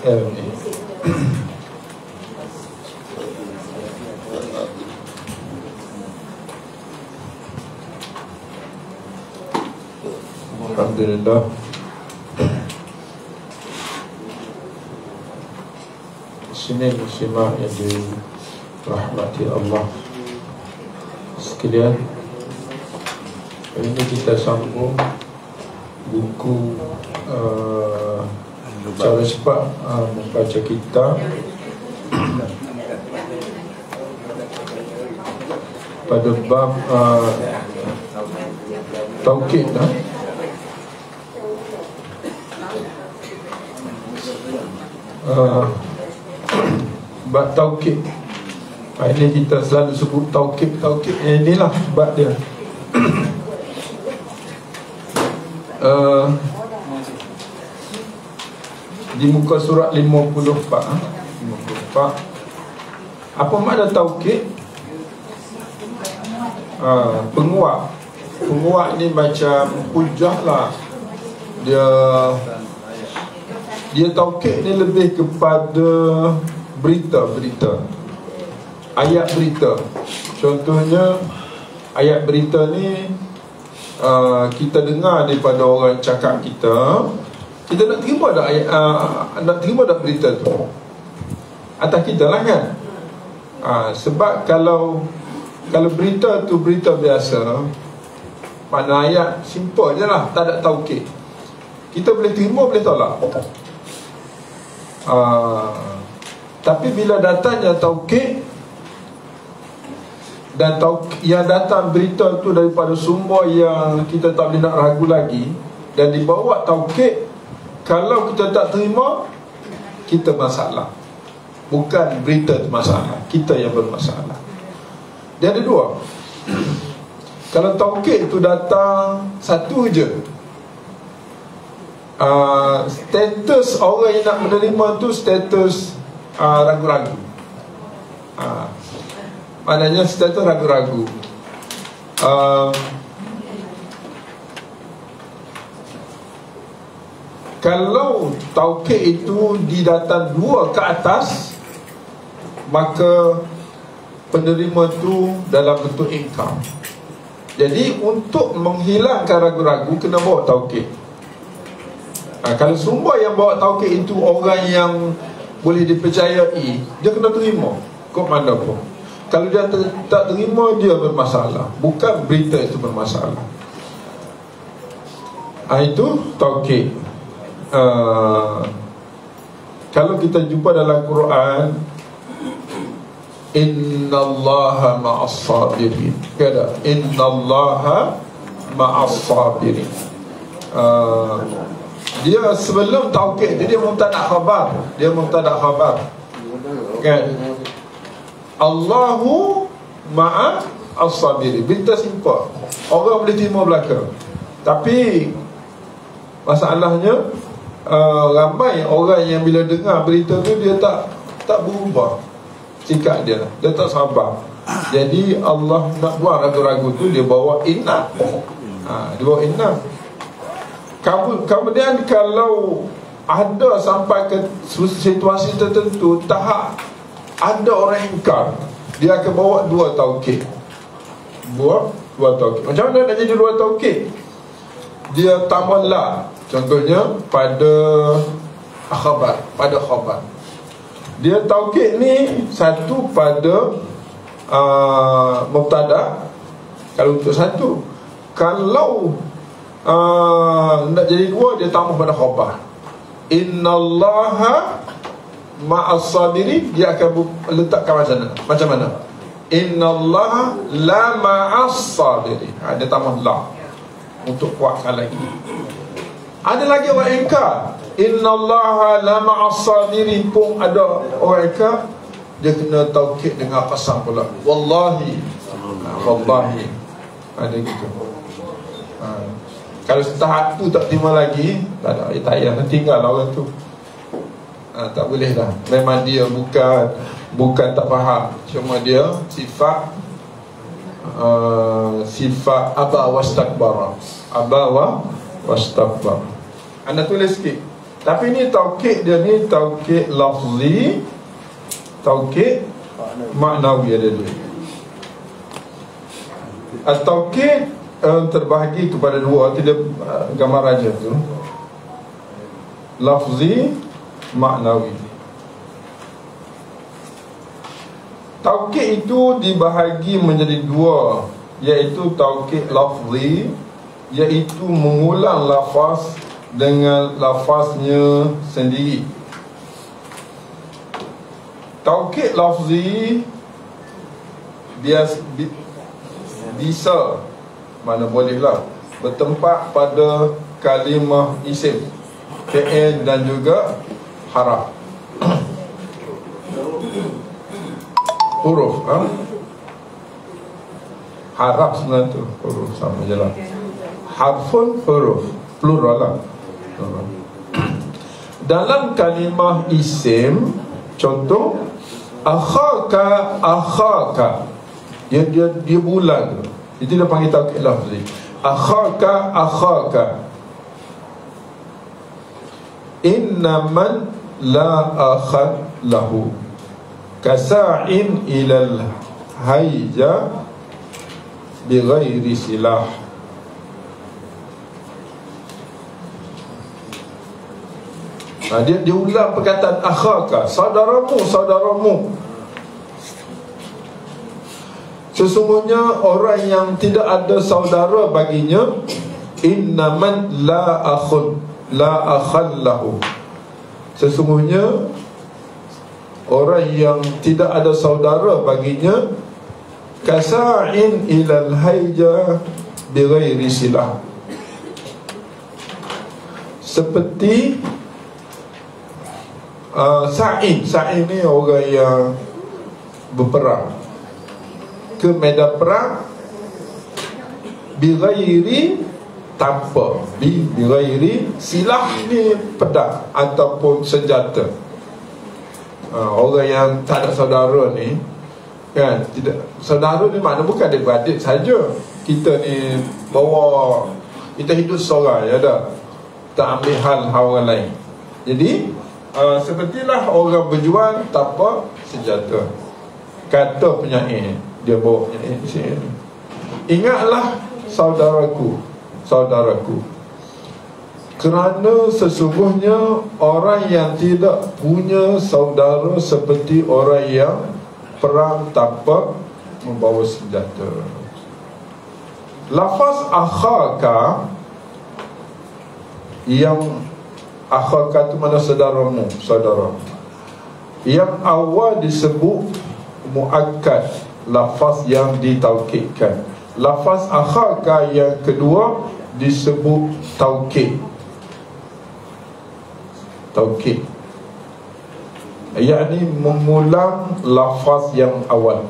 Alhamdulillah. Muslimin muslimah yang dirahmati Allah sekalian, hari ini kita sambung buku cara cepat membaca kitab pada bab taukid bab taukid. Ini kita selalu sebut taukid. Inilah bab dia. Di muka surat 54. Apa makna taukid? Penguat. Penguat ni macam hujah lah. Dia taukid ni lebih kepada berita-berita, ayat berita. Contohnya ayat berita ni kita dengar daripada orang cakap kita nak terima dah ayat, nak terima dah berita tu atas kita lah kan. Sebab kalau berita tu berita biasa, makna ayat simple je lah, tak ada taukid, kita boleh terima boleh tolak. Tapi bila datangnya taukid, dan yang datang berita tu daripada sumber yang kita tak boleh nak ragu lagi, dan dibawa taukid, kalau kita tak terima, kita masalah. Bukan berita tu masalah, kita yang bermasalah. Dia ada dua. Kalau taukid tu datang satu je, status orang yang nak menerima tu status ragu-ragu. Maknanya status ragu-ragu. Kalau taukid itu didatang dua ke atas, maka penerima tu dalam bentuk ingkar. Jadi untuk menghilangkan ragu-ragu, kena bawa taukid. Kalau sumber yang bawa taukid itu orang yang boleh dipercayai, dia kena terima kok mana pun. Kalau dia tak terima, dia bermasalah, bukan berita itu bermasalah. Itu taukid. Kalau kita jumpa dalam Quran, innallaha ma'as sabirin, kata innallaha ma'as sabirin. Dia sebelum taukid dia mubtada khabar. Dia mubtada khabar kan. Allahu ma'a as-sabirin, berita simple, orang boleh terima belaka. Tapi masalahnya ramai orang yang bila dengar berita tu, dia tak berubah sikap dia tak sabar. Jadi Allah nak buat ragu-ragu tu, dia bawa inna. Dia bawa inna. Kemudian kalau ada sampai ke situasi tertentu, tahap ada orang ingkar, dia akan bawa dua taukid. Dua taukid. Macam mana nak jadi dua taukid? Dia tambah la. Contohnya pada khabar, dia taukid ni satu pada mubtada, kalau untuk satu. Kalau nak jadi dua, dia tambah pada khabar. Innallaha ma'as sabirin, dia akan letakkan macam mana? Innallaha la ma'as sabirin. Dia tambah la untuk kuatkan lagi. Ada lagi orang ingkar, innallaha la ma'as sabirin pun ada orang ingkar, dia kena taukid dengan qasam pula. Wallahi. Ada gitu. Kalau tahap tu tak terima lagi, tak ada, tak payah, tinggal orang tu. Tak boleh dah. Memang dia bukan tak faham, cuma dia sifat aba wastakbara. Anda tulis sikit. Tapi ni taukid dia ni taukid lafzi, taukid maknawi, ada dua. Taukid terbahagi kepada dua, tidak gambar raja tu, lafzi, maknawi. Taukid itu dibahagi menjadi dua, iaitu taukid lafzi, iaitu mengulang lafaz dengan lafaznya sendiri. Taukid lafzi bisa, mana bolehlah, bertempat pada kalimah isim, fi'il dan juga haraf. Huruf, haraf sebenarnya tu, huruf sama je lah. Harfun, huruf, plural lah. Dalam kalimah isim, contoh akhaka, akhaka, dia bulan, itu dia panggil taukid lafzi. Akhaka, akhaka. Innaman la akhad lahu kasa'in ilal hayja bighairi silah. Dia ulang perkataan akhaka, saudaramu, saudaramu. Sesungguhnya orang yang tidak ada saudara baginya, innaman la akhun, la akhallahu. Sesungguhnya orang yang tidak ada saudara baginya, kasa'in ilal hayja bighairi silah, seperti Sa'in ni orang yang berperang ke medan perang, bighairi, tanpa, bighairi silah ni pedang ataupun senjata. Orang yang tak ada saudara ni kan, tidak, saudara ni makna bukan adik-beradik saja. Kita ni bawa, kita hidup seorang ya dah, tak ambil hal orang lain. Jadi sepertilah orang berjuang tanpa senjata. Kata penyair, dia bawa penyair di sini, ingatlah saudaraku, saudaraku, kerana sesungguhnya orang yang tidak punya saudara seperti orang yang perang tanpa membawa senjata. Lafaz akhaka, yang akhaka itu mana saudaramu, saudara, yang awal disebut muakkad, lafaz yang ditaukidkan. Lafaz akhaka yang kedua disebut taukid, taukid, yakni mengulang lafaz yang awal.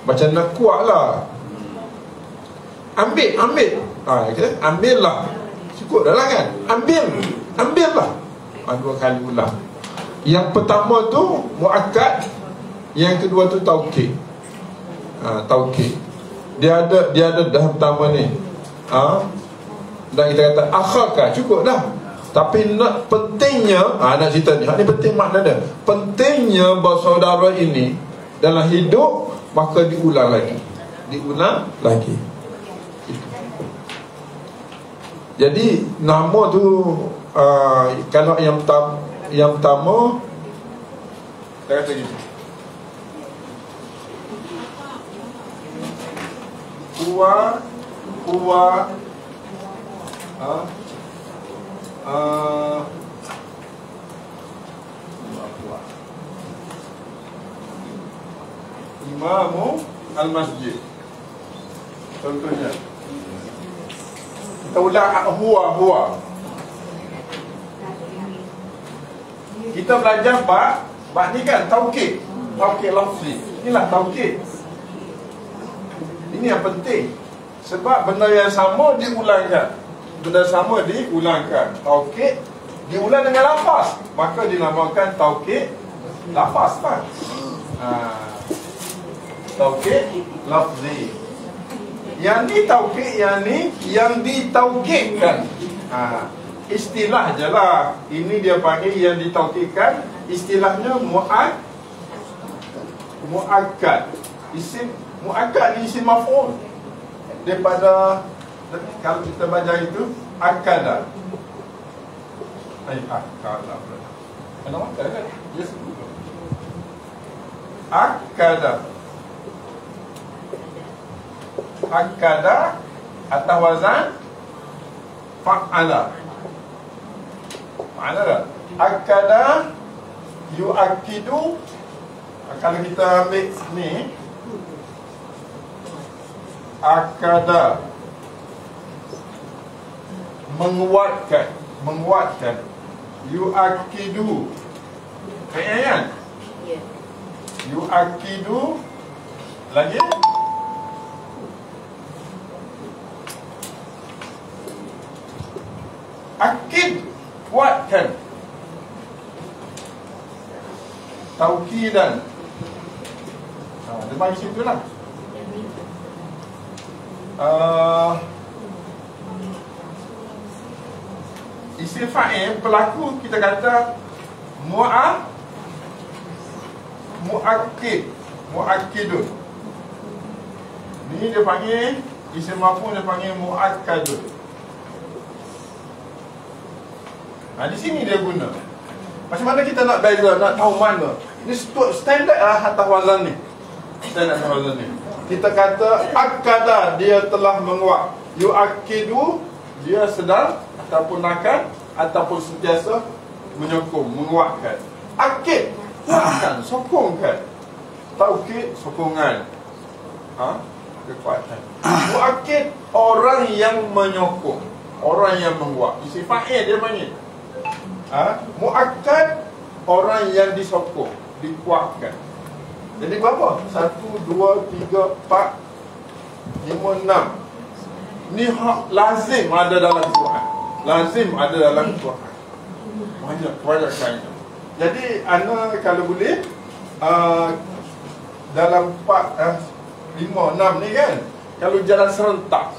Macam nak kuat lah, ambil, okay? Ambil lah, cukup dah lah kan, ambil lah, dua kali ulang. Yang pertama tu muakkad, yang kedua tu taukid. Taukid dia ada dah pertama ni, dan kita kata akhaka, cukup dah. Tapi nak pentingnya, nak cerita ni, ni penting makna dia. Pentingnya bersaudara ini dalam hidup, maka diulang lagi, diulang lagi. Jadi nama tu kalau yang pertama saya kata gitu, Huwa imamu al-masjid. Contohnya kita ulang huwa. Kita belajar bab ni kan taukid, taukid lafzi. Inilah taukid. Ini yang penting, sebab benda yang sama diulangkan, benda sama diulangkan. Taukid diulang dengan lafaz, maka dinamakan taukid lafaz kan. Taukid lafzi. Yang ni taukid, yang ni yang ditaukidkan. istilah je lah. Ini dia panggil yang ditaukidkan, istilahnya mu'akkad. Isim mu'akkad ni isim maf'ul daripada, kalau kita baca itu akada. Akada. Kenapa kan? Yes. Akada. Akada atau wazan fa'ala. Mana dah? Akada yu'akidu. Kalau kita ambil ni, akada menguatkan, yu'akidu kan? Yu'akidu lagi akid, kuatkan, taukidan. Dia bagi situ lah. Isim fa'il pelaku kita kata mu'akkidun. Ni dia panggil isim maf'ul, dia panggil mu'akkadun. Di sini dia guna. Macam mana kita nak beza, nak tahu mana? Ni standard lah atas wazan ni. Standard atas wazan ni. Kita kata akada, dia telah menguat. Yu'akidu, dia sedang ataupun akan ataupun sentiasa menyokong, menguatkan. Akid, kuatkan, sokongkan. Taukid, sokongan. Kekuatan. Mu'akid, orang yang menyokong, orang yang menguat. Isim fa'il dia panggil. Mu'akkad, orang yang disokong, dikuatkan. Jadi berapa? 1, 2, 3, 4, 5, 6. Ni lazim ada dalam Quran. Lazim ada dalam Quran. Banyak kain. Jadi ana kalau boleh dalam 4, 5, 6 ni kan, kalau jalan serentak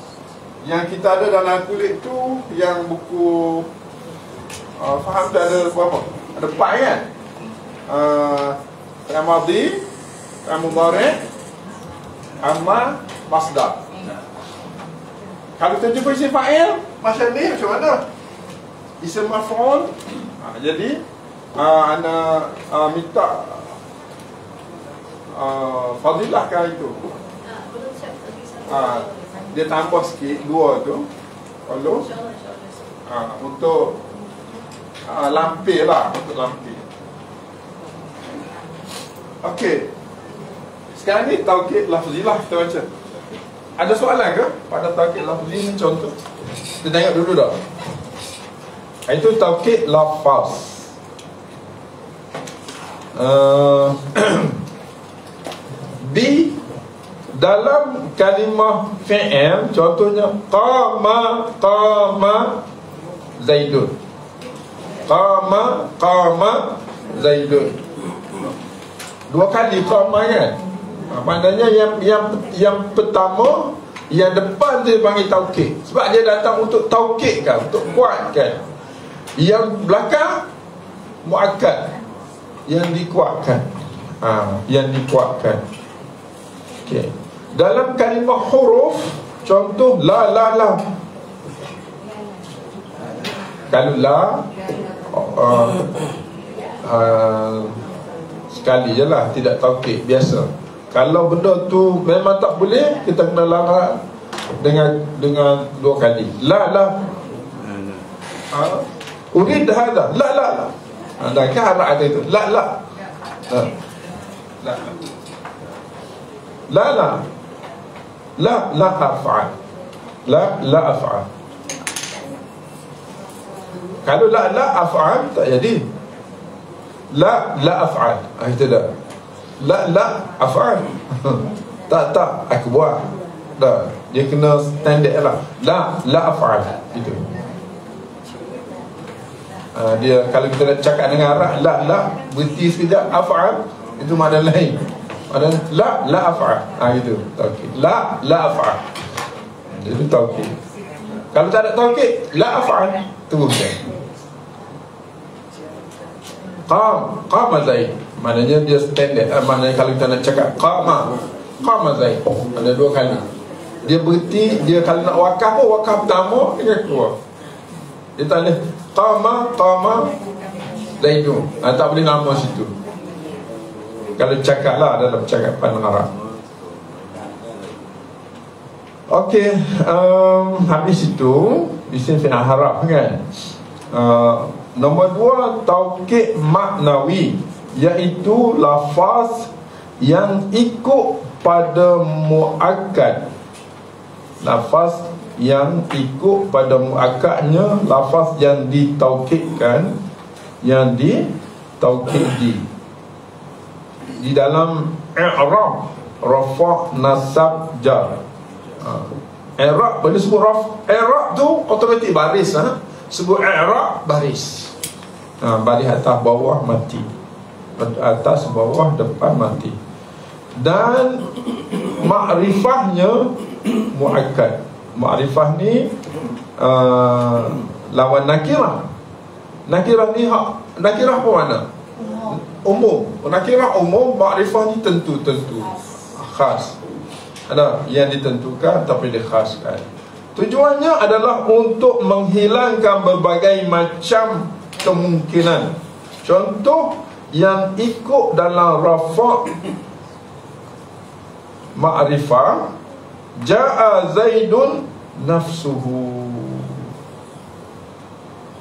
yang kita ada dalam kulit tu, yang buku faham tak ada berapa? Ada 4 kan? Fi'il madhi, fi'il mudhari', amma, masdar. Kalau kita jumpa isim fa'il macam ni, macam mana? Isim maf'ul. Jadi ana minta fadilahkan itu. Dia tambah sikit 2 tu. Kalau untuk lampir lah, untuk lampir. Okey. Sekarang ni taukid lafzi lah kita baca. Ada soalan ke pada taukid lafzi ni? Contoh kita tengok dulu dah. Itu taukid lafaz. Di dalam kalimah fi'il, contohnya qama Zaidun. Qama Zaidun. 2 kali qama kan? Maknanya yang pertama, yang depan dia panggil taukid. Sebab dia datang untuk taukidkan, untuk kuatkan. Yang belakang muakkad, yang dikuatkan. Yang dikuatkan. Okey. Dalam kalimah huruf, contoh la. Kalau la sekali je lah, tidak taukid, biasa. Kalau benda tu memang tak boleh, kita kena larang dengan 2 kali. La. Urid hadha. La. Dan kan harap ada itu. La. La af'al. La af'al. Kalau la af'al tak jadi. La af'al. Itu dah. La af'al. Tak aku buat. Dah. Dia kena standard lah. La af'al. Itu. Dia kalau kita nak cakap dengan Arab, la berhenti sekejap, af'al itu makna lain. Makna la af'al. Gitu. Taukid. La af'al. Itu taukid. Kalau tak ada taukid, la af'al. Teruskan. Qama Zaid, maknanya dia standard. Maknanya kalau kita nak cakap Qama Zaid, ada dua kali. Dia berhenti, dia kalau nak wakaf pun wakaf pertama dia keluar. Dia tak boleh Qama Zaidun. Tak boleh nama situ. Kalau cakap lah dalam cakapan Arab. Okey, habis itu isim fi'il haraf kan. Nombor 2, taukid maknawi, iaitu lafaz yang ikut pada muakkad. Lafaz yang ikut pada muakkadnya, lafaz yang ditaukidkan, yang ditaukidi di dalam i'rab, rafa', nasab, jar. I'rab boleh sebut i'rab tu automatik baris, sebut i'rab baris. Baris atas bawah mati, atas bawah depan mati. Dan makrifahnya muakkad. Makrifah ni lawan nakirah. Nakirah ni nakirah apa mana? Umum. Nakirah umum, makrifah ni tentu khas. Ada yang ditentukan tapi dikhaskan. Tujuannya adalah untuk menghilangkan berbagai macam kemungkinan. Contoh yang ikut dalam rafa' ma'rifah, ja'a Zaidun nafsuhu.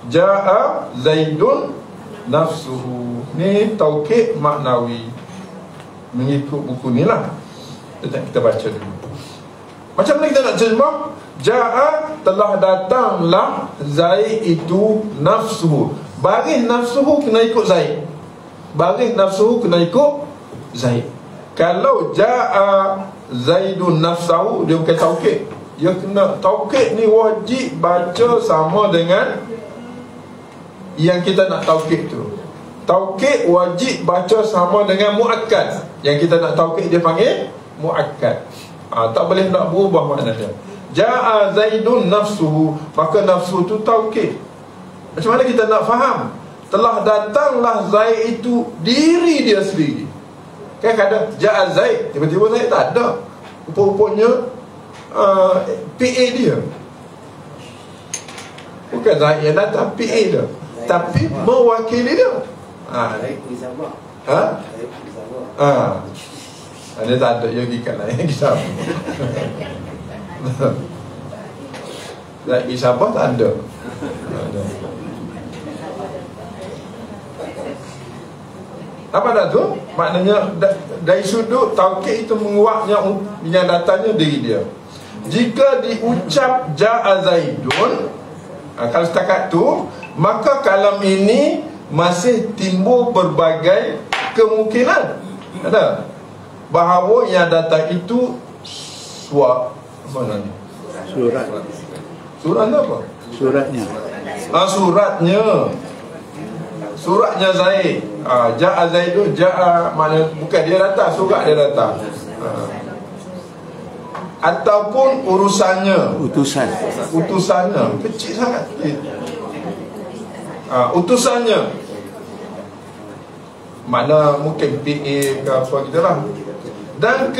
Ja'a Zaidun nafsuhu. Ni taukid maknawi, mengikut buku ni lah. Kita baca dulu. Macam mana kita nak terjemah? Ja'a, telah datanglah Zaid itu nafsuhu. Baris nafsuhu kena ikut Zaid. Baris nafsuhu kena ikut Zaid. Kalau ja'a Zaidun nafsahu, dia bukan taukid. Dia kena taukid ni wajib baca sama dengan yang kita nak taukid tu. Taukid wajib baca sama dengan muakkad. Yang kita nak taukid dia panggil muakkad. Tak boleh nak berubah maknanya. Ja'a Zaidun nafsuhu, maka nafsu tu taukid. Macam mana kita nak faham? Telah datanglah Zaid itu diri dia sendiri. Kan kadang ja'a Zaid, tiba-tiba Zaid tak ada. Rupa-rupanya PA dia. Bukan Zaid yang datang, PA dia, tapi mewakili dia. Dia tak ada, dia pergi kat lain kisah. Zaid Isabah tak ada. Apa dah tu? Maknanya dari sudut taukid itu menguatnya yang datangnya diri dia. Jika diucap ja'a Zaidun, kalau setakat tu, maka kalam ini masih timbul berbagai kemungkinan. Ada bahawa yang datang itu surat apa namanya? Surat apa? Suratnya Zaid. Ja'a Zaidun, ja'a mana bukan dia datang, surat dia datang. Ataupun utusannya kecil sangat. Utusannya mana mungkin PA ke apa gitu lah. Dan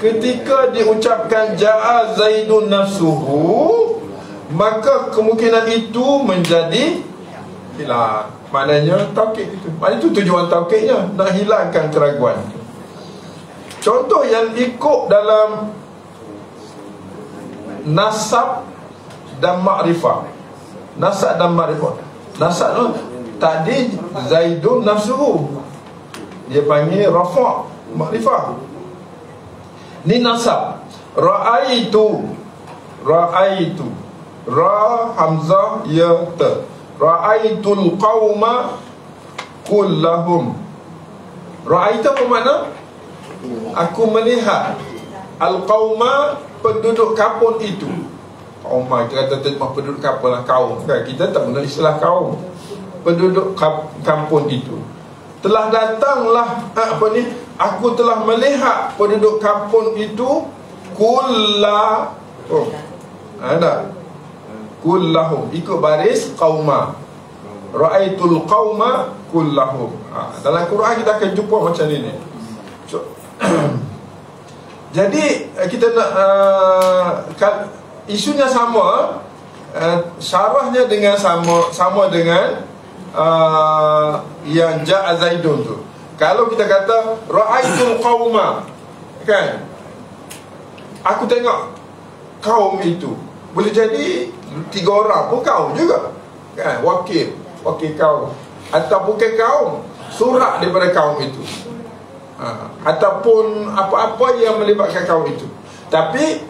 ketika diucapkan ja'a Zaidun nafsuhu, maka kemungkinan itu menjadi hilang. Maknanya taukid itu. Maknanya itu tujuan taukidnya, nak hilangkan keraguan. Contoh yang ikut dalam nasab dan makrifah. Nasab dan makrifah. Nasab tu tadi Zaidun nafsuhu, dia panggil rafa' makrifah. Ni nasab. Ra'aitu ra hamzah ya ta. Ra'aitul qauma kullahum. Ra'aitu apa makna? Aku melihat al-qauma, penduduk kampung itu. Qauma kita kata terjemah penduduk kampung lah, kaum kan? Kita tak guna istilah kaum. Penduduk kampung itu. Telah datanglah aku telah melihat penduduk kampung itu ada kullahum, ikut baris qauma. Ra'aitul qauma kullahum. Dalam Quran kita akan jumpa macam ni. Jadi kita nak isunya sama, syarahnya dengan sama dengan yang ja'a Zaidun tu. Kalau kita kata ra'aitul qauma, kan, aku tengok kaum itu, boleh jadi 3 orang pun kaum juga, kan, wakil kaum, atau bukan kaum, surat daripada kaum itu, ataupun apa-apa yang melibatkan kaum itu. Tapi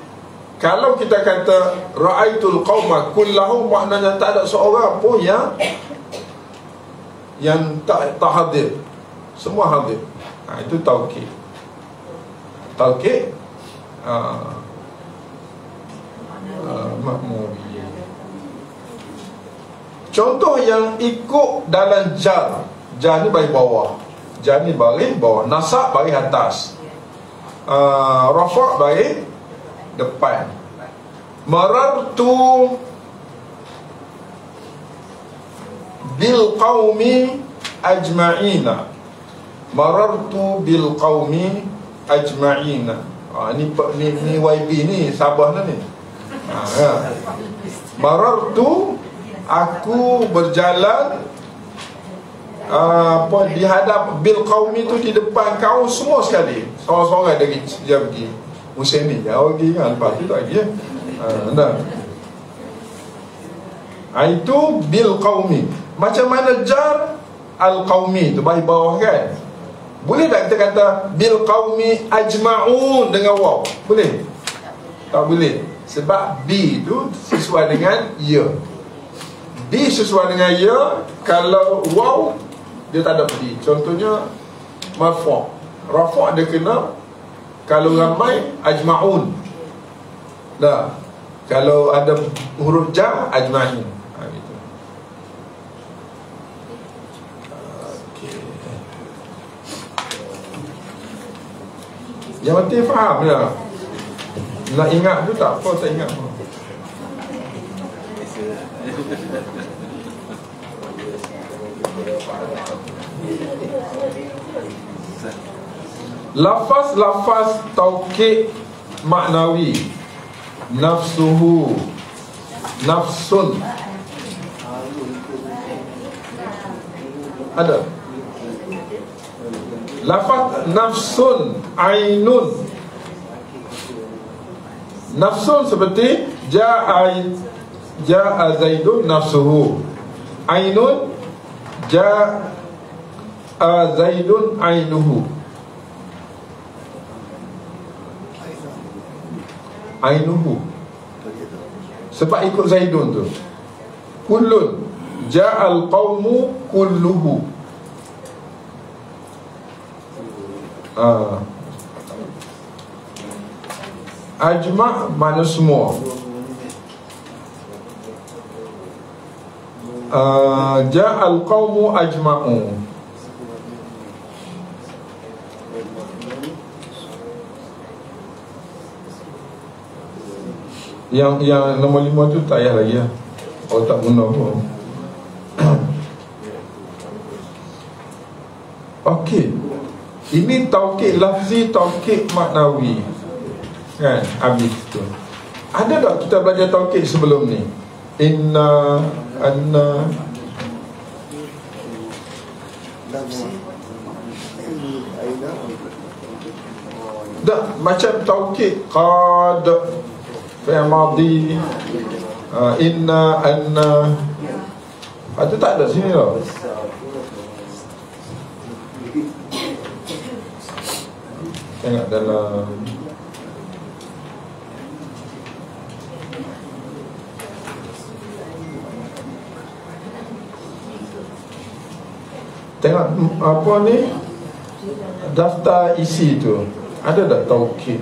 kalau kita kata ra'aitul qauma kullahum, maknanya tak ada seorang pun yang tak hadir, semua hadir. Itu taukid. Makmuri. Contoh yang ikut dalam jar ni bagi bawah, jar ni bagi bawah, nasab bagi atas, rafa' bagi depan. Marartu bil qaumi ajma'ina. Marartu bil qaumi ajma'ina. Ni YB ni Sabah ni. Marartu, aku berjalan dihadap bil qaumi tu, di depan kaum semua sekali. Seorang-seorang dia pergi. Musim ni jauh lagi kan, lepas tu tak lagi itu bil qaumi. Macam mana jar al qaumi tu bagi bawah, kan? Boleh tak kita kata bil qaumi ajma'un dengan waw? Boleh? Tak boleh. Sebab B tu sesuai dengan ya. B sesuai dengan ya. Kalau waw, dia tak ada B. Contohnya marfu', rafa' dia kena, kalau ramai ajma'un. Dah. Kalau ada huruf jar, ajma'in. Gitu. Yang penting faham je. Nak ingat tu tak apa, tak ingat pun. Lafaz taukid maknawi. Nafsuhu, nafsun. Ada lafaz nafsun, ainun. Nafsun seperti ja'a Zaidun nafsuhu. Ainun, ja'a Zaidun ainuhu. Ainuhu sebab ikut Zaidun tu. Kullun, ja'al qawmu kulluhu. Ajma' mana semua. Ja'al qawmu ajma'u. Yang nombor 5 tu tak payah lagi lah. Oh, tak guna pun. Okey. Ini taukid lafzi, taukid maknawi, kan? Habis tu. Ada tak kita belajar taukid sebelum ni? Inna, anna. Tak, macam taukid qad, fi'il madhi, inna, anna. Itu tak ada sini lah. Tengok dalam tengok apa ni, daftar isi tu. Ada tak taukid?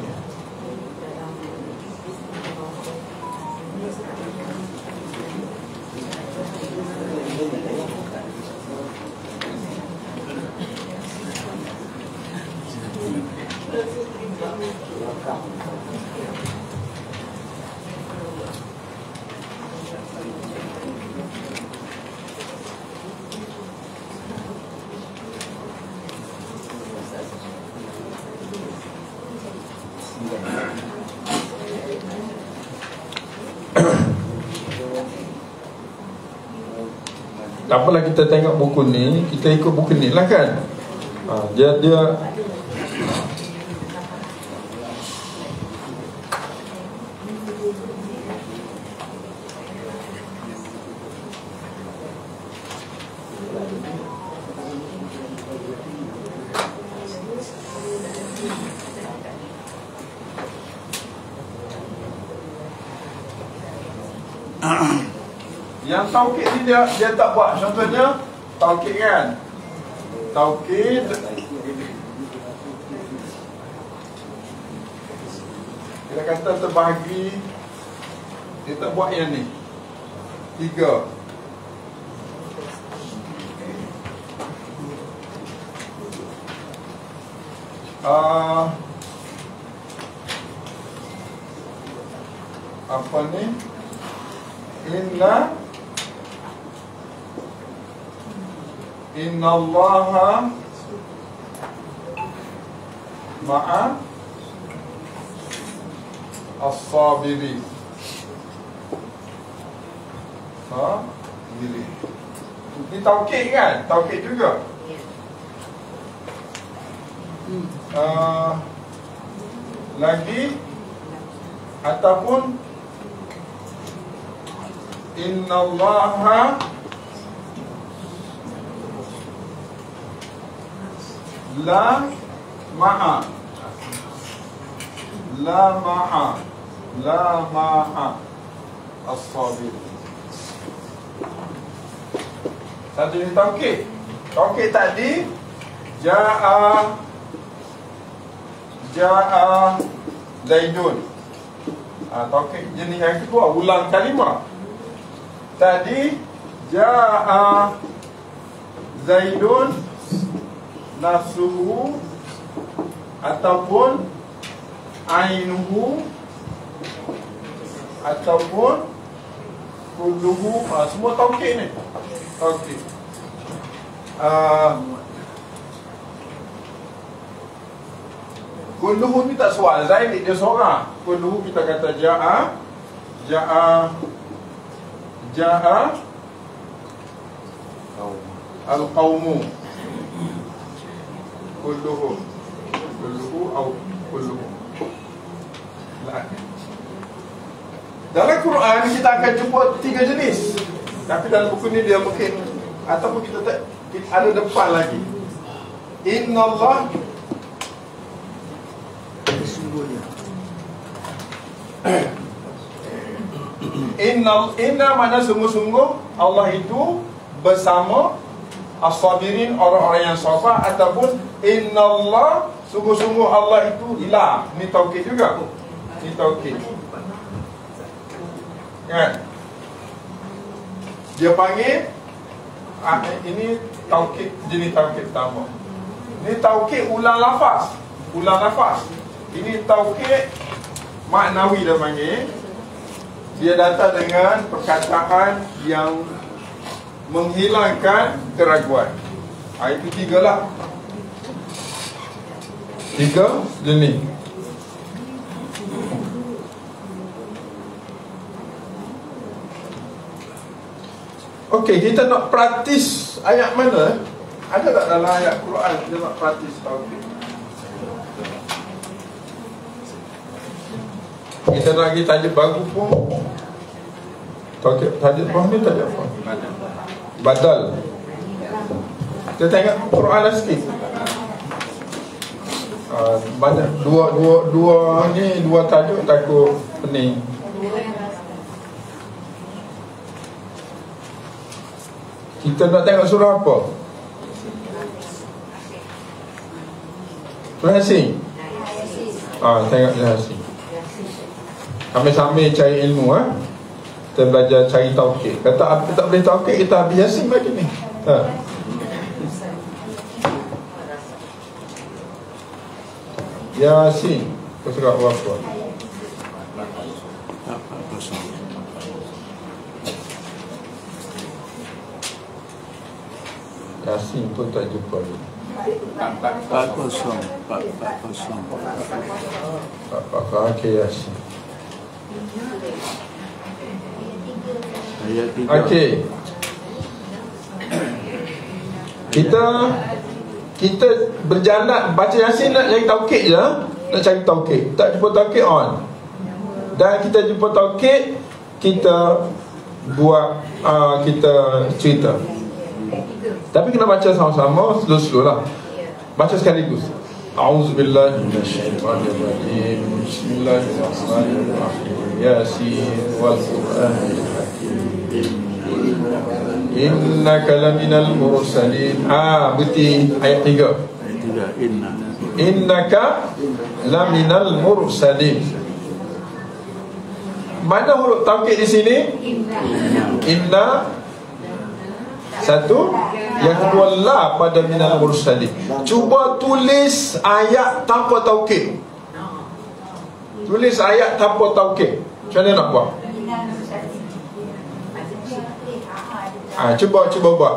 Tak apalah kita tengok buku ni, kita ikut buku ni lah kan. Dia yang taukid ni dia tak buat. Contohnya taukid kan, taukid kita kata terbahagi, dia tak buat yang ni 3. Apa ni, Inna Allaha ma'a as-sabirin. Ini taukid kan? Taukid juga. Lagi ataupun Inna Allaha la ma'a as-sabir. Satu ni taukid. Taukid tadi Ja'a Zaidun. Taukid jenis yang kedua, ulang kalimah. Tadi Ja'a Zaidun nafsuhu ataupun ainuhu ataupun kulluhu. Semua taukid ni. Taukid. Kulluhu ni tak soal, Zaid dia seorang. Kulluhu kita kata Ja'a al-qawmu. Kulluhu atau kulluhu. Dalam Quran kita akan jumpa 3 jenis. Tapi dalam buku ni dia mungkin, ataupun kita tak ada depan lagi. Inna Allah, Inna mana sungguh-sungguh Allah itu bersama as-sabirin, orang-orang yang sabar. Ataupun Inna Allah, sungguh-sungguh Allah itu ilah. Ini taukid juga. Ini taukid kan? Dia panggil ini taukid, jenis taukid pertama. Ini taukid ulang lafaz. Ini taukid maknawi dia panggil. Dia datang dengan perkataan yang menghilangkan keraguan. Itu 3 lah. 3 jenis. Okey, kita nak praktis ayat mana? Ada tak dalam ayat Quran kita nak praktis taukid? Kita nak pergi tajuk baru pun tajuk baru ni tajuk apa? Badal. Kita tengok Quran lah sikit. Banyak dua tajuk takut pening. Kita nak tengok surah apa? Surah Yasin. Tengok Yasin. Sambil-sambil cari ilmu, kita belajar cari taukid. Kata apa tak boleh taukid, kita habis Yasin lagi ni. Yasin, surah berapa? Yasin pun tak jumpa lagi. 4-0. Okey, Yasin. Okey. Kita berjalan baca Yasin nak cari taukid je. Nak cari taukid, tak jumpa taukid on. Dan kita jumpa taukid, kita buat kita cerita. Tapi kena baca sama-sama, slow-slow lah. Baca sekaligus. A'udzubillahi minasyaitonirrajim. Bismillahirrahmanirrahim. Yasin wal Qur'anil hakim. Innaka laminal mursalin. Berarti ayat 3. Innaka laminal mursalin. Mana huruf taukid di sini? Inna. Satu. Yang kedua la pada minal mursalin. Cuba tulis ayat tanpa taukid. Tulis ayat tanpa taukid. Macam mana nak buat? Cuba buat.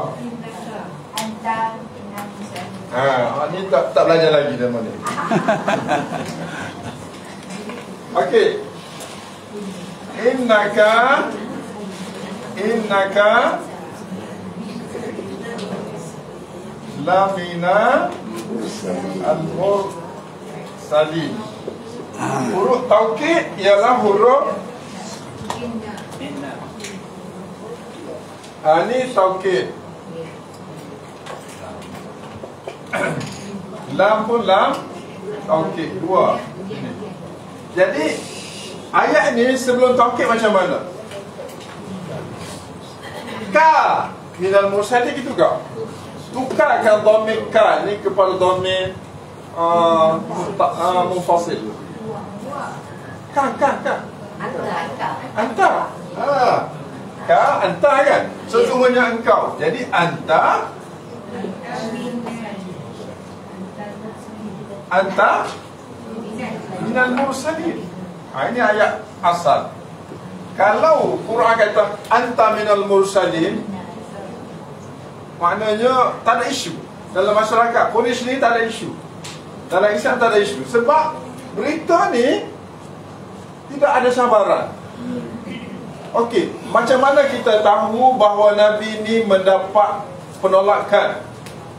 Ni tak belajar lagi nama ni. Okey. Innaka lamina al-mursalin. Huruf taukid ialah huruf ni taukid. Lam pun lam taukid dua. Jadi ayat ni sebelum taukid macam mana? Ka minal mursalin gitu ke? Tukarkan dhamir ka ni kepada dhamir munfasil. Ka anta. Ka anta kan? Sesungguhnya engkau. Jadi anta minal mursalin. Ini ayat asal. Kalau Quran kata anta minal mursalin, maknanya tak ada isu dalam masyarakat. Quraisy ni tak ada isu, dalam Islam tak ada isu. Sebab berita ni tidak ada sabaran. Okey, macam mana kita tahu bahawa Nabi ni mendapat penolakan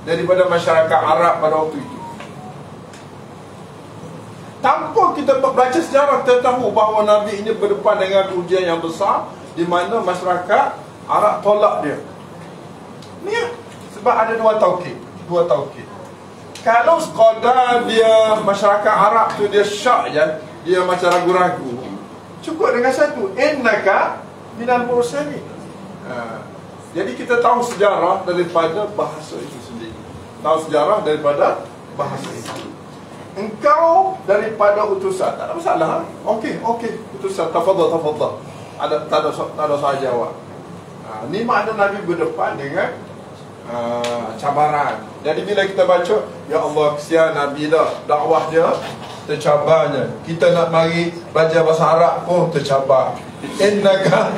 daripada masyarakat Arab pada waktu itu? Tanpa kita baca sejarah, kita tahu bahawa Nabi ini berdepan dengan ujian yang besar, di mana masyarakat Arab tolak dia. Ni sebab ada dua taukid. Kalau sekadar dia masyarakat Arab tu dia syak je, dia macam ragu-ragu, cukup dengan satu, innaka minal mursalin. Jadi kita tahu sejarah daripada bahasa itu sendiri. Engkau daripada utusan, tak ada masalah. Okey, utusan, tafadhal. Tak ada salah jawab. Ni makna Nabi berdepan dengan cabaran. Jadi bila kita baca, ya Allah, kesian Nabi dah, dakwah dia tercabarnya. Kita nak mari belajar bahasa Arab pun tercabar. Innaka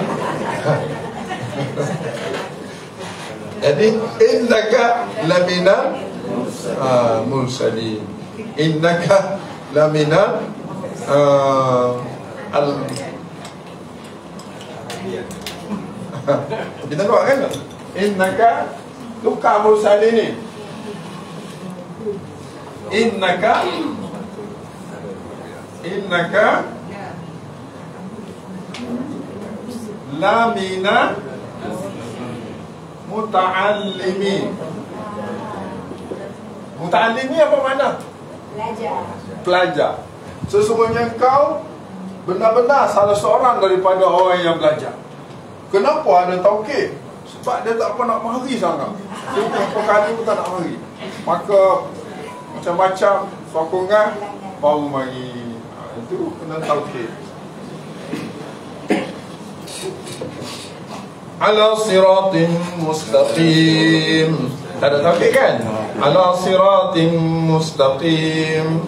jadi innaka lamina mursalin. Innaka lamina kita buat kan? Innaka tukar mursalin ni. Innaka lamina muta'allimin. Muta'allimin apa makna? Pelajar. Sesungguhnya engkau benar-benar salah seorang daripada orang yang belajar. Kenapa ada taukid? Sebab dia tak apa nak mari sangat. Dia berapa kali pun tak nak mari. Maka macam-macam sokongan baru mari. Itu kena taukid. Ala siratin mustaqim. Tak ada taukid kan? Ala siratin mustaqim.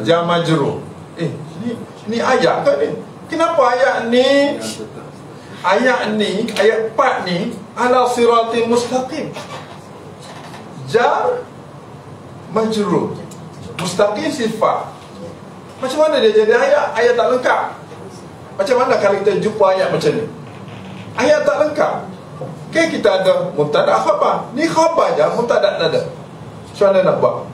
Jam majrur. Ni ayat ke ni? Kenapa ayat ni? Ayat 4 ni ala siratin mustaqim. Jar majrur. Mustaqim sifat. Macam mana dia jadi ayat? Ayat tak lengkap. Macam mana kalau kita jumpa ayat macam ni? Ayat tak lengkap. Kan kita ada mubtada khabar. Ni khabar je, mubtada tak ada. Macam mana nak buat?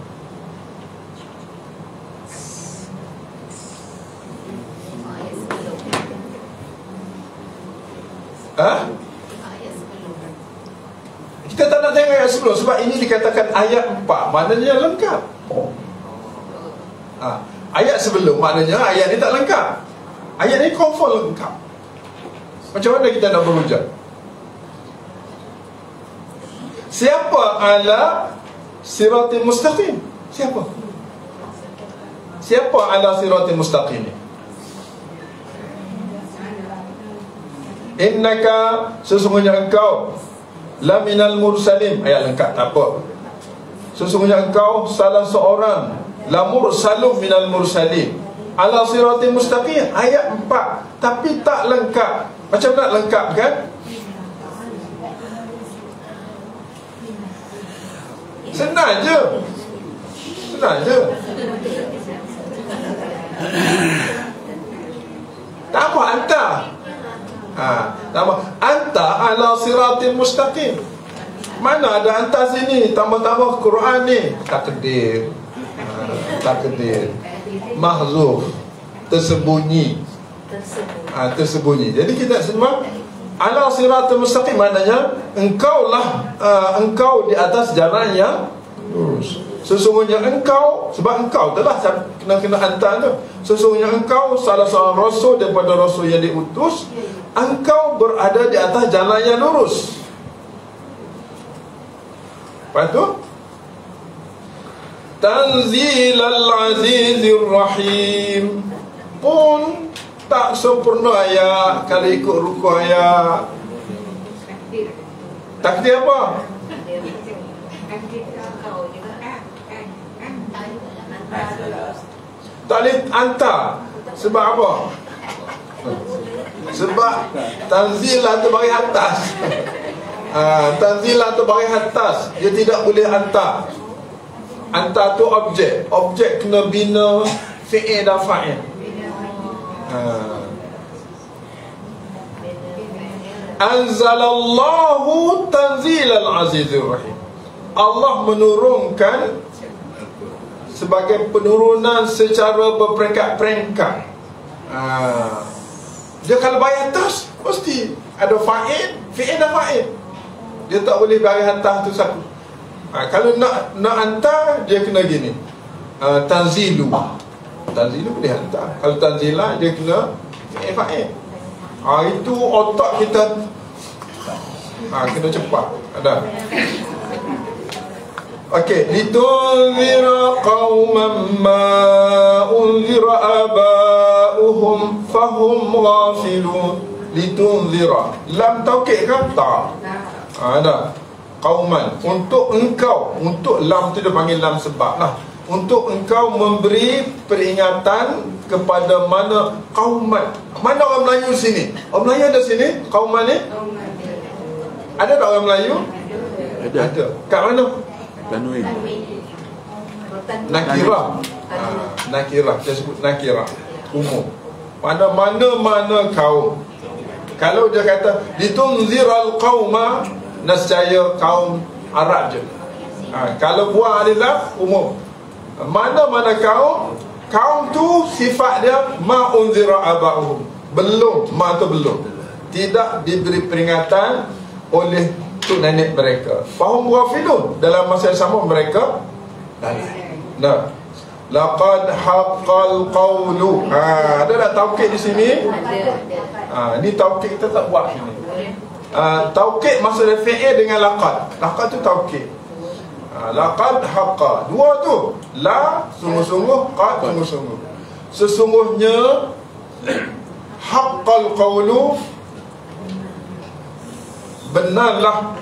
Kita tak nak tengok ayat sebelum, sebab ini dikatakan ayat 4, maknanya lengkap. Ayat sebelum maknanya ayat ni tak lengkap. Ayat ni confirm lengkap. Macam mana kita nak berujar? Siapa ala siratil mustaqim? Siapa ala siratil mustaqim? Innaka, sesungguhnya engkau, laminal mursalin. Ayat lengkap tak apa. Sesungguhnya engkau salah seorang, la mursalum minal mursalin, ala siratil mustaqim. Ayat 4, tapi tak lengkap. Macam nak lengkap kan? Senang je. Tak apa, anta. Nama anta ala siratil mustaqim. Mana ada anta sini, tambah-tambah Quran ni. Takdir. Mahzuf, tersembunyi. Tersembunyi. Jadi kita semua ala siratil mustaqim, maknanya engkau di atas jalan yang lurus. Sesungguhnya engkau, sebab engkau telah kena hantar tu. Sesungguhnya engkau salah seorang rasul daripada rasul yang diutus. Engkau berada di atas jalan yang lurus. Lepas tu, Tanzilal Azizir Rahim pun tak sempurna ayat. Kalau ikut rukun ayat, takdir apa? Talib anta. Sebab apa? Sebab tanzilah tu bagi atas. Tanzilah tu bagi atas. Dia tidak boleh hantar. Hantar tu objek. Objek kena bina fi'il dan fa'il. Anzalallahu tanzilal azizir rahim. Allah menurunkan sebagai penurunan secara berperingkat-peringkat. Dia kalau bagi atas mesti ada fa'il, fi'il dan fa'il. Dia tak boleh bagi atas tu satu. Kalau nak hantar, dia kena gini. Tanzilu boleh hantar. Kalau tanzilah, dia kena fi'il fa'il. Itu otak kita kena cepat. Ada. Okey, litunzira qauman ma unzira aba'uhum fahum ghafilun. Litunzira, lam taukid kan? Tak. Ada. Qauman, untuk engkau, untuk lam tu dia panggil lam sebab lah. Untuk engkau memberi peringatan kepada mana qauman. Mana orang Melayu sini? Orang Melayu ada sini? Qauman ni? Ada tak orang Melayu? Ada. Kat mana? Tanwin. Nakirah. Nakirah, kita sebut nakirah umum. Mana-mana kaum. Kalau dia kata litunziral qauma, nescaya kaum Arab je. Kalau buang alif umum. Mana-mana kaum, kaum tu sifat dia ma unzira aba'uhum. Belum, ma tu belum. Tidak diberi peringatan oleh tu nenek mereka. Fahum ghafilun, dalam masa yang sama mereka lalai. Laqad haqqal qawlu. Ada tak taukid di sini? Ni taukid kita tak buat sini. Taukid maksudnya fi'il dengan laqad. Laqad tu taukid. Laqad haqqa. Dua tu. La sungguh-sungguh, qad sungguh-sungguh. Sesungguhnya haqqal qawlu, benarlah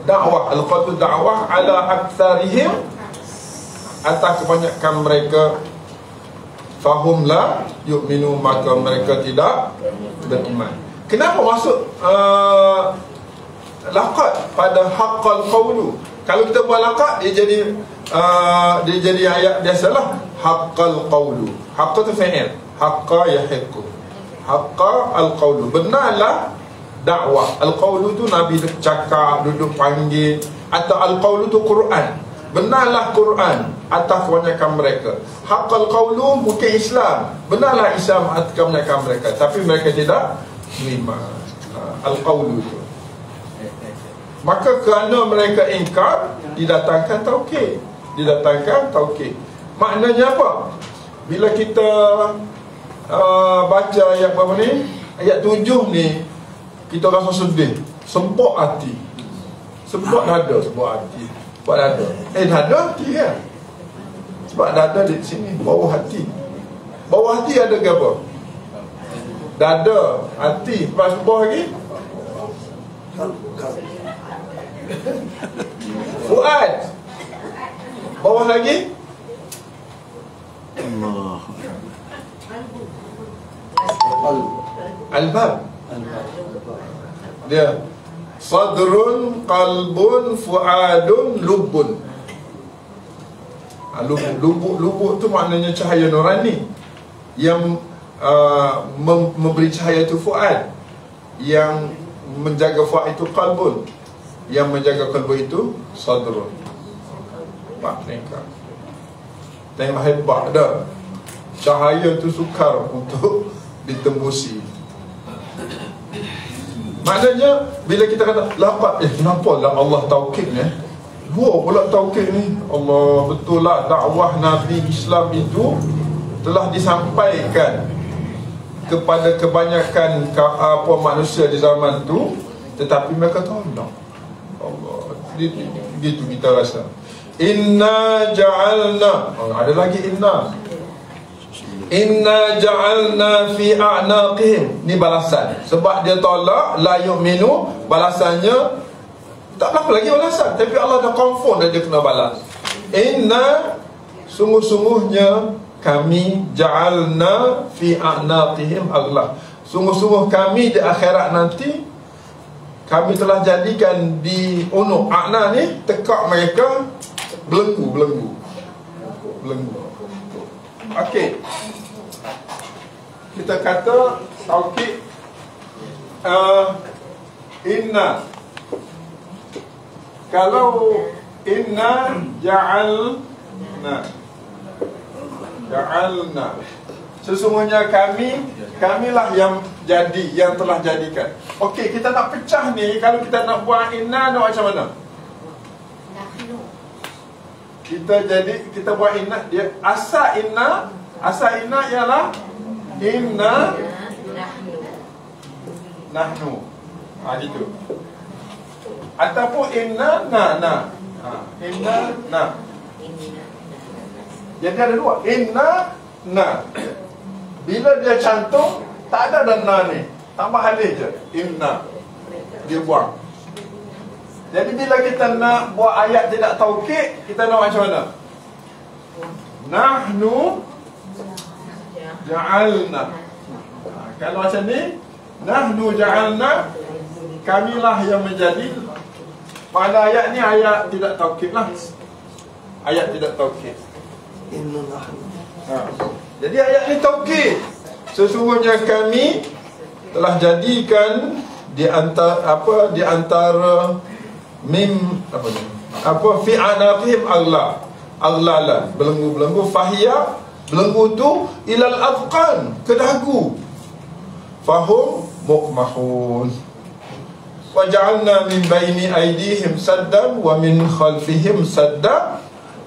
dakwah. Al-qadru dakwah ala aktsarihim, atas kebanyakan mereka. Fahum la yu'minu, maka mereka tidak beriman. Kenapa masuk laqad pada haqqal qawlu? Kalau kita buat laqad, dia jadi ayat biasalah. Haqqal qawlu. Haqqa tu fi'il. Haqqa yahiqqu. Haqqa al-qawlu. Benarlah dakwah. Al-qawlu tu Nabi cakap, duduk panggil. Atau al-qawlu tu Quran, benarlah Quran atas kebanyakan mereka. Haqqal qawlu mungkin Islam, benarlah Islam atas kebanyakan mereka, tapi mereka tidak terima al-qawlu tu. Maka kerana mereka ingkar, didatangkan tauhid. Maknanya apa? Bila kita baca ayat apa ni, ayat 7 ni, kita rasa sedih, sempok hati, sempok dada, sempok hati, sebab dada. Dada hati kan? Sebab dada di sini, bawah hati. Bawah hati ada ke apa? Dada, hati, lepas bawah lagi fuad, bawah lagi Al-bab. Dia sadrun, qalbun, fuadun, lubun. Lubuk tu maknanya cahaya nurani yang memberi cahaya itu fuad, yang menjaga fuad itu qalbun, yang menjaga qalbun itu sadrun. Tengok hebat dah. Cahaya tu sukar untuk ditembusi. Maknanya bila kita kata lapat, kenapa lah Allah taukid ni? Dua pula taukid ni. Allah, betul lah dakwah Nabi Islam itu telah disampaikan kepada kebanyakan manusia di zaman tu, tetapi mereka tolak. Allah, gitu kita rasa. Inna ja'alna, ada lagi Inna ja'alna fi a'naqihim. Ni balasan. Sebab dia tolak, la yu'minu, balasannya tak apa lagi balasan, tapi Allah dah confirm dah dia kena balas. Inna, sungguh-sungguhnya kami, ja'alna fi a'naqihim aghlal, sungguh-sungguh kami di akhirat nanti, kami telah jadikan di unuk a'na ni, tekak mereka belenggu. Okey, kita kata taukid inna. Kalau inna ja'alna, sesungguhnya kamilah yang jadi, yang telah jadikan. Okey, kita nak pecah ni. Kalau kita nak buat inna, nak macam mana? Kita buat inna, dia asal inna ialah inna nahnu. Gitu. Ataupun inna na. Inna na. Jadi ada dua, inna na. Bila dia cantum, tak ada dan na ni, tambah alif je, inna, dia buang. Jadi bila kita nak buat ayat tidak taukid, kita nak macam mana? Nahnu ja'alna. Kalau macam ni, nahnu ja'alna, kamilah yang menjadi. Pada ayat ni ayat tidak taukid lah. Ayat tidak taukid. Jadi ayat ni taukid. Sesungguhnya kami telah jadikan di antara mim fi anaqihim aghlalan, belenggu fahiya, belenggu tu ilal adqan, ke dagu, fahum muqmahun, wa ja'alna min baini aydihim saddan wa min khalfihim saddan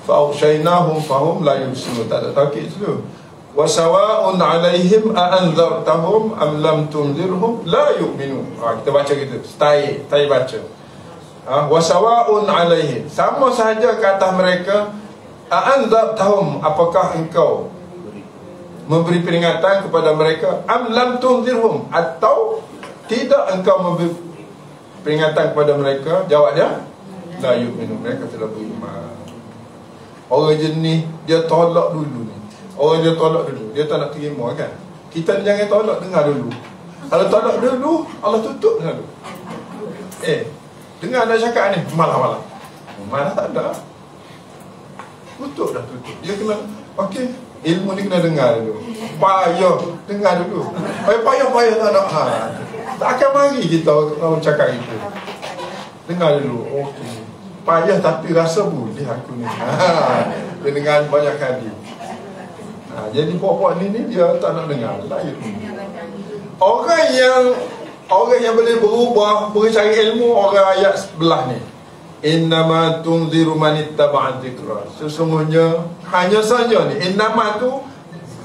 fa aghshaynahum fahum la yubsirun. Tak ada taukid tu. Wa sawa'un 'alaihim a anzartahum am lam tunzirhum la yu'minun. Kita baca gitu, stay baca. Wasawa'un alaihim, sama sahaja ke atas mereka. A'anzartahum, apakah engkau memberi peringatan kepada mereka? Am lam tunzirhum, atau tidak engkau memberi peringatan kepada mereka? Jawab dia, la yu'minu, mereka tidak beriman. Orang jenis dia tolak dulu ni. Orang dia tolak dulu, dia tak nak terima kan. Kita ni jangan tolak, dengar dulu. Kalau tolak dulu, Allah tutup dengar dulu. Dengar dah cakap ni, malah tak ada, tutup. Dia kena, okey, ilmu ni kena dengar dulu. Payah dengar dulu. Payah tak ada. Tak akan mari kita orang cakap itu. Dengar dulu. Okey. Payah tapi rasa boleh aku ni. Dia dengar banyak kali. Jadi puak-puak ni dia tak nak dengar. Orang yang boleh berubah, boleh cari ilmu, orang ayat sebelah ni. Innama tunziru man ittaba'a dzikra. Sesungguhnya hanya saja ni. Innama tu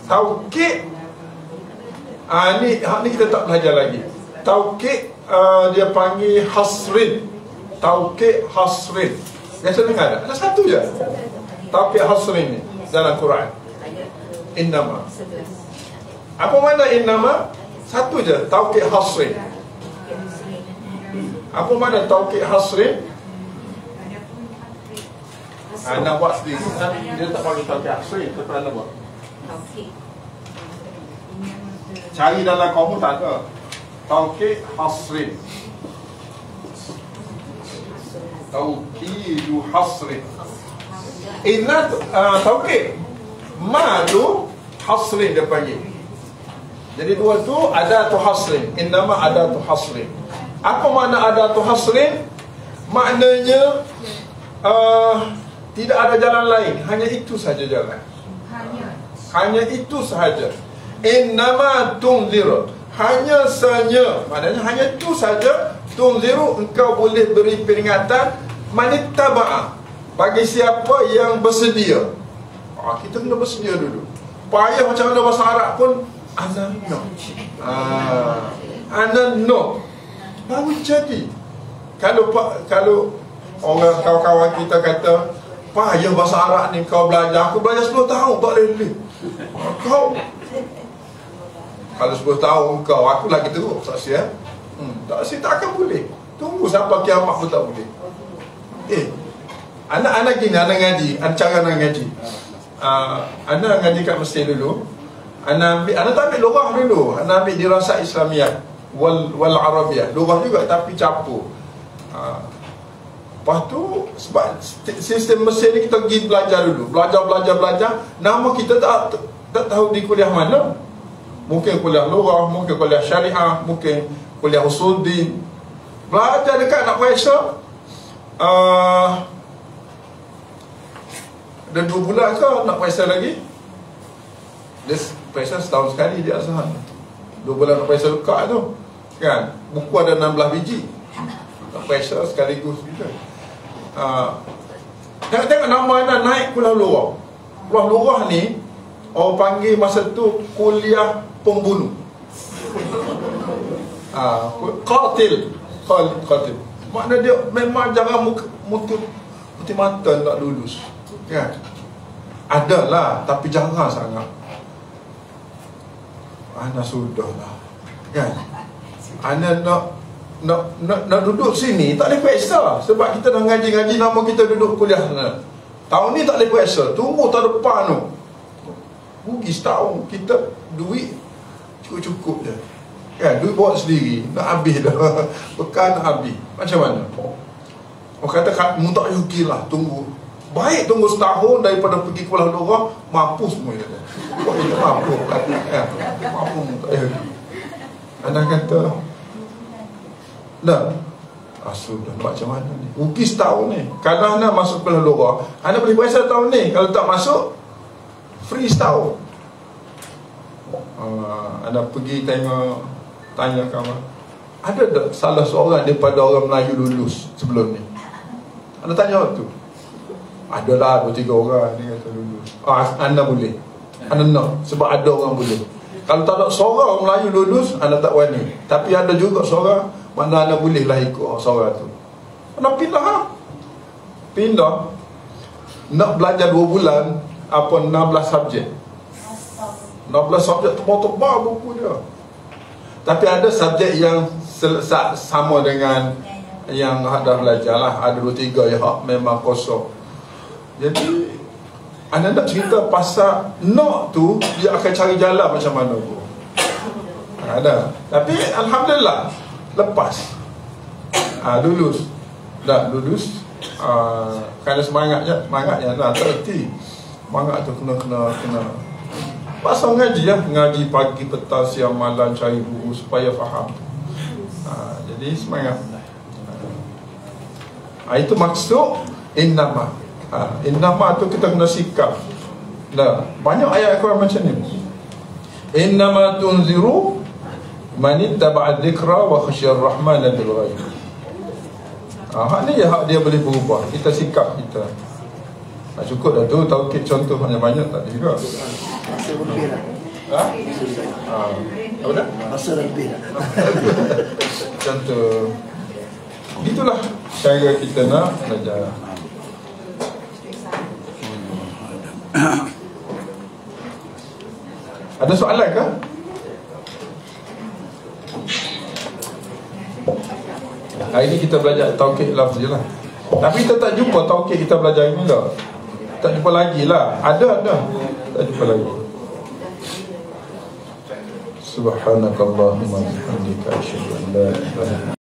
taukid. Ni kita tak belajar lagi. Taukid dia panggil hasrin. Taukid hasrin. Biasa dengar tak? Ada satu je. Taukid hasrin ni dalam Quran. Innama. Apa makna innama? Satu je. Taukid hasrin. Apa makna taukid hasrin? Nak buat sendiri. Dia tak panggil taukid hasrin. Kita pernah buat. Cari dalam kamu tak ada. Taukid hasrin. Taukidu hasrin. Inna taukid. Ma tu hasrin dia panggil. Jadi dua tu ada tu hasrin. Innama ada tu hasrin. Apa makna ada tu hasrin? Maknanya tidak ada jalan lain. Hanya itu saja jalan. Hanya itu sahaja. Innama tunziru. Hanya saja. Maknanya hanya itu saja. Tunziru, engkau boleh beri peringatan. Manittaba'a. Bagi siapa yang bersedia. Kita kena bersedia dulu. Payah macam mana bahasa Arab pun. Ana no. Ana no. Baru jadi. Kalau orang kawan-kawan kita kata, payah bahasa Arab ni kau belajar. Aku belajar 10 tahun tak boleh. Kau kalau 10 tahun kau, aku lagi teruk saksi ya. Tak akan boleh. Tunggu sampai kiamat pun tak boleh. Anak gini, anak ngaji, cara anak ngaji. Anak ngaji kat Mesir dulu. Anak tak ambil lugah dulu. Anak ambil dirasat Islamiyah wal Arabiyah. Lugah juga tapi campur. Lepas tu sebab sistem Mesir ni kita pergi belajar dulu. Belajar. Nama kita tak tahu di kuliah mana. Mungkin kuliah lugah, mungkin kuliah syariah, mungkin kuliah usul din. Belajar dekat nak puasa. Dah 2 bulan ke nak puasa lagi. Dia puasa setahun sekali di Azhar. 2 bulan nak puasa lekat tu. Kan? Buku ada 16 biji. Nak puasa sekaligus kita. Tengok nama anda naik kuliah lugah. Kuliah lugah ni orang panggil masa tu kuliah pembunuh. Qatil. Makna dia memang jangan putih mata nak lulus. Kan? Adalah tapi jarang sangat. Ana sudahlah. Kan? Ana nak duduk sini tak boleh puasa sebab kita dah ngaji-ngaji nama kita duduk kuliah sana. Tahun ni tak boleh puasa, tunggu tahun depan tu. Rugi setahun kita duit cukup-cukup je. Kan, duit bawa sendiri, nak habis dah. Bekal nak habis. Macam mana? Orang kata mu tak rugilah, tunggu. Baik tunggu setahun daripada pergi kuliah lugah, mampu semua dia. Kau itu mampu kan? Mampu tak rugi. Anda kata dah. Sudah macam mana ni? Rugi setahun ni. Kalau anda masuk kuliah lugah, anda boleh puasa tahun ni. Kalau tak masuk, free setahun. Anda pergi tanya kawan, ada tak salah seorang daripada orang Melayu lulus sebelum ni? Anda tanya waktu tu. Adalah 2-3 orang dia kata lulus. Anda boleh. Anda nak sebab ada orang boleh. Kalau tak ada seorang Melayu lulus, anda tak wani. Tapi ada juga seorang mana anda bolehlah ikut seorang tu. Anda pindah. Nak belajar 2 bulan 16 subjek. 16 subjek tebal-tebal buku dia. Tapi ada subjek yang sama dengan yang dah belajar lah. Ada 2-3 yang memang kosong. Jadi anda nak cerita pasal nak tu, dia akan cari jalan macam mana pun. Ada. Tapi Alhamdulillah lepas. Lulus. Dah lulus. Kerana semangatnya dah terhenti. Semangat tu kena pasal ngaji ya. Ngaji pagi, petang, siang, malam, cari buku supaya faham. Jadi semangat. Itu maksud innama. Innama tu kita kena sikap. Banyak ayat Al-Quran macam ni. Innama tunziru man ittaba'a dzikra wa khasyiar rahmana bil ghaib. Hak ni hak dia boleh berubah. Kita sikap kita. Cukup dah tu taukid contoh banyak-banyak tak ada juga. Masa lebih lah. Apa dah? Masa lebih lah. Contoh. Itulah cara kita nak belajar. Ada soalan ke? Hari ni kita belajar taukid lafzi lah. Tapi kita tak jumpa taukid kita belajar ni lah. Tak jumpa lagi lah. Ada. Tak jumpa lagi. Subhanakallahumma wa bihamdika asyhadu an la ilaha illa anta